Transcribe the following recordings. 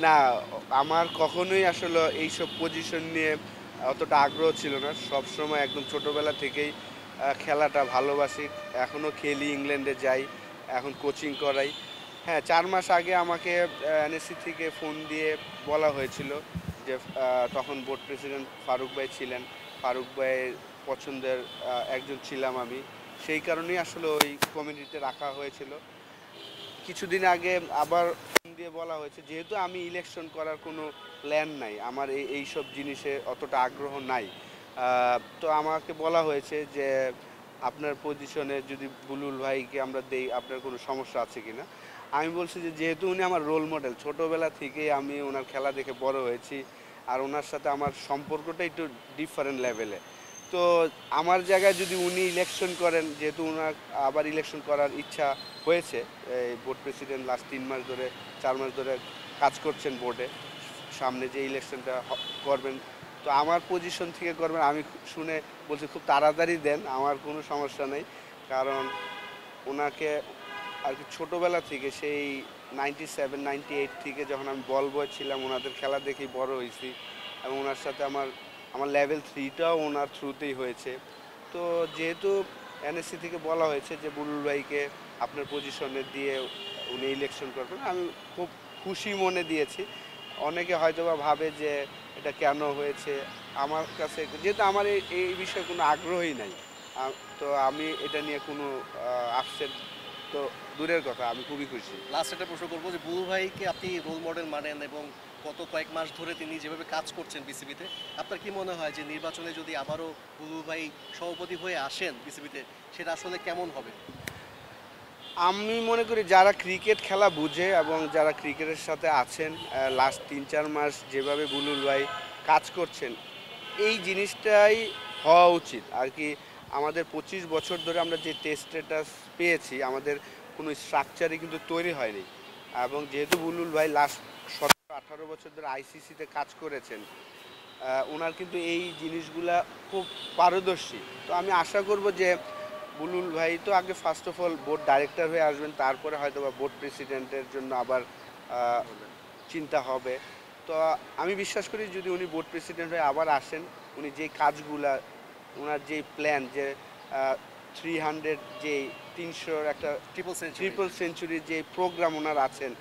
না, আমার কখনোই আসলে এইসব পজিশন নিয়ে অতটা আগ্রহ ছিল না। সবসময় একদম ছোটবেলা থেকেই খেলাটা ভালোবাসি। এখনো খেলি, ইংল্যান্ডে যাই, এখন কোচিং করাই। হ্যাঁ, ৪ মাস আগে আমাকে এনএসসি থেকে ফোন দিয়ে বলা হয়েছিল যে তখন বোর্ড প্রেসিডেন্ট ফারুক ভাই ছিলেন। ফারুক ভাইয়ের পছন্দের একজন ছিলাম আমি। সেই কারণেই আসলে ওই কমিটিতে রাখা হয়েছিল। কিছুদিন আগে আবার ফোন দিয়ে বলা হয়েছে, যেহেতু আমি ইলেকশন করার কোনো প্ল্যান নাই, আমার এইসব জিনিসে অতটা আগ্রহ নাই, তো আমাকে বলা হয়েছে যে আপনার পজিশনে যদি বুলুল ভাইকে আমরা দেই, আপনার কোনো সমস্যা আছে কি না। আমি বলছি যে যেহেতু উনি আমার রোল মডেল, ছোটোবেলা থেকেই আমি ওনার খেলা দেখে বড় হয়েছি, আর ওনার সাথে আমার সম্পর্কটা একটু ডিফারেন্ট লেভেলে। তো আমার জায়গায় যদি উনি ইলেকশন করেন, যেহেতু ওনার আবার ইলেকশন করার ইচ্ছা হয়েছে, এই বোর্ড প্রেসিডেন্ট লাস্ট 3 মাস ধরে 4 মাস ধরে কাজ করছেন বোর্ডে, সামনে যে ইলেকশনটা করবেন, তো আমার পজিশন থেকে করবেন। আমি শুনে বলছি খুব তাড়াতাড়ি দেন, আমার কোনো সমস্যা নেই। কারণ ওনাকে আর কি ছোটোবেলা থেকে সেই 97-98 থেকে যখন আমি বল বয় ছিলাম ওনাদের খেলা দেখেই বড় হয়েছি, এবং ওনার সাথে আমার আমার লেভেল 3টাও ওনার থ্রুতেই হয়েছে। তো যেহেতু এনএসসি থেকে বলা হয়েছে যে বুলুল ভাইকে আপনার পজিশনে দিয়ে উনি ইলেকশন করবেন, আমি খুব খুশি মনে দিয়েছি। অনেকে হয়তো বা ভাবে যে এটা কেন হয়েছে, আমার কাছে যেহেতু আমার এই বিষয়ে কোনো আগ্রহই নাই, তো আমি এটা নিয়ে কোনো আপসেট তো দূরের কথা, আমি খুবই খুশি। লাস্ট একটা প্রশ্ন করবো যে বুলু ভাইকে আপনি রোল মডেল মানেন এবং গত কয়েক মাস ধরে তিনি যেভাবে কাজ করছেন বিসিবিতে, আপনার কি মনে হয় যে নির্বাচনে যদি আবারও বুলু ভাই সভাপতি হয়ে আসেন বিসিবিতে, সেটা আসলে কেমন হবে? আমি মনে করি যারা ক্রিকেট খেলা বুঝে এবং যারা ক্রিকেটের সাথে আছেন, লাস্ট 3-4 মাস যেভাবে বুলুল ভাই কাজ করছেন, এই জিনিসটাই হওয়া উচিত আর কি। আমাদের 25 বছর ধরে আমরা যে টেস্ট স্ট্যাটাস পেয়েছি, আমাদের কোনো স্ট্রাকচারই কিন্তু তৈরি হয়নি। এবং যেহেতু বুলুল ভাই লাস্ট 17-18 বছর ধরে আইসিসিতে কাজ করেছেন, ওনার কিন্তু এই জিনিসগুলা খুব পারদর্শী। তো আমি আশা করব যে বুলুল ভাই তো আগে first of all board director হয়ে আসবেন, তারপরে হয়তো বা বোর্ড প্রেসিডেন্টের জন্য আবার আহ, চিন্তা হবে। তো আমি বিশ্বাস করি যদি উনি বোর্ড প্রেসিডেন্ট হয়ে আবার আসেন, উনি যেই কাজগুলা, ওনার যেই প্ল্যান, যে 300 যে 300 একটা ট্রিপল সেঞ্চুরি। ট্রিপল সেঞ্চুরির যে প্রোগ্রাম ওনার আছেন,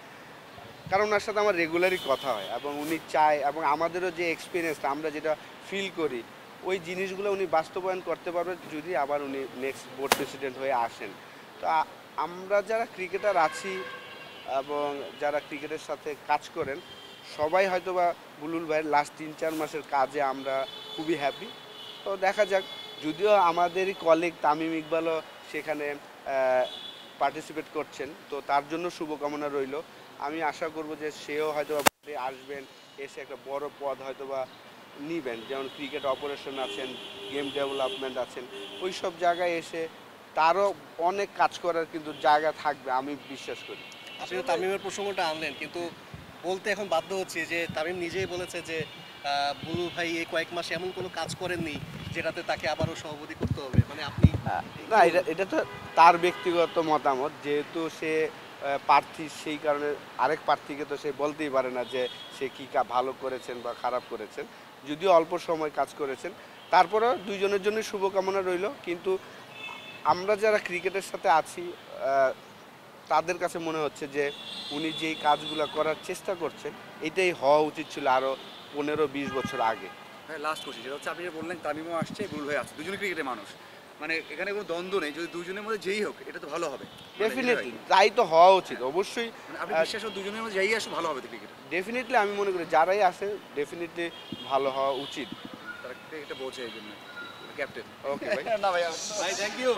কারণ ওনার সাথে আমার রেগুলারই কথা হয় এবং উনি চায়, এবং আমাদেরও যে এক্সপিরিয়েন্স আমরা যেটা ফিল করি, ওই জিনিসগুলো উনি বাস্তবায়ন করতে পারবেন যদি আবার উনি নেক্সট বোর্ড প্রেসিডেন্ট হয়ে আসেন। তো আমরা যারা ক্রিকেটার আছি এবং যারা ক্রিকেটের সাথে কাজ করেন, সবাই হয়তোবা বুলুল ভাইয়ের লাস্ট 3-4 মাসের কাজে আমরা খুবই হ্যাপি। তো দেখা যাক, যদিও আমাদেরই কলিগ তামিম ইকবালও সেখানে পার্টিসিপেট করছেন, তো তার জন্য শুভকামনা রইল। আমি আশা করব যে সেও হয়তো আসবেন, এসে একটা বড় পদ হয়তো বা নিবেন, যেমন ক্রিকেট অপারেশন আছেন, গেম ডেভেলপমেন্ট আছেন, ওই সব জায়গায় এসে তারও অনেক কাজ করার কিন্তু জায়গা থাকবে, আমি বিশ্বাস করি। আপনি তো তামিমের প্রসঙ্গটা আনলেন, কিন্তু বলতে এখন বাধ্য হচ্ছি যে তামিম নিজেই বলেছে যে বুলু ভাই এই কয়েক মাসে এমন কোনো কাজ করেননি যেটাতে তাকে আবারও সভাপতি করতে হবে, মানে আপনি না, কি এটা বলবেন? এটা তো তার ব্যক্তিগত মতামত, যেহেতু সে প্রার্থী, সেই কারণে আরেক প্রার্থীকে তো সে বলতেই পারে না যে সে কী ভালো করেছেন বা খারাপ করেছেন। যদিও অল্প সময় কাজ করেছেন, তারপরেও দুইজনের জন্য শুভকামনা রইল। কিন্তু আমরা যারা ক্রিকেটের সাথে আছি, তাদের কাছে মনে হচ্ছে যে উনি যেই কাজগুলো করার চেষ্টা করছেন, এটাই হওয়া উচিত ছিল আরও 15-20 বছর আগে। হ্যাঁ, লাস্ট কোশ্চেন যেটা হচ্ছে আপনি যে বললেন তামিমও আসছে, বুলুল ভাই আসছে, দুজনে ক্রিকেটের মানুষ, মানে এখানে কোনো দ্বন্দ্ব নেই, যদি দুজনের মধ্যে যেই হোক এটা তো ভালো হবে, মানে যেটা হয়। ডেফিনেটলি তাই তো হওয়া উচিত, অবশ্যই। মানে আপনি বিশ্বাস করেন দুজনের মধ্যে যাই আসে ভালো হবে তো ক্রিকেট, ডেফিনেটলি আমি মনে করি যারাই আসে ডেফিনেটলি ভালো হওয়া উচিত। তারা ক্রিকেটটা বোঝে এই জন্য, ক্যাপ্টেন। ওকে ভাই। না ভাই, ভাই থ্যাংক ইউ।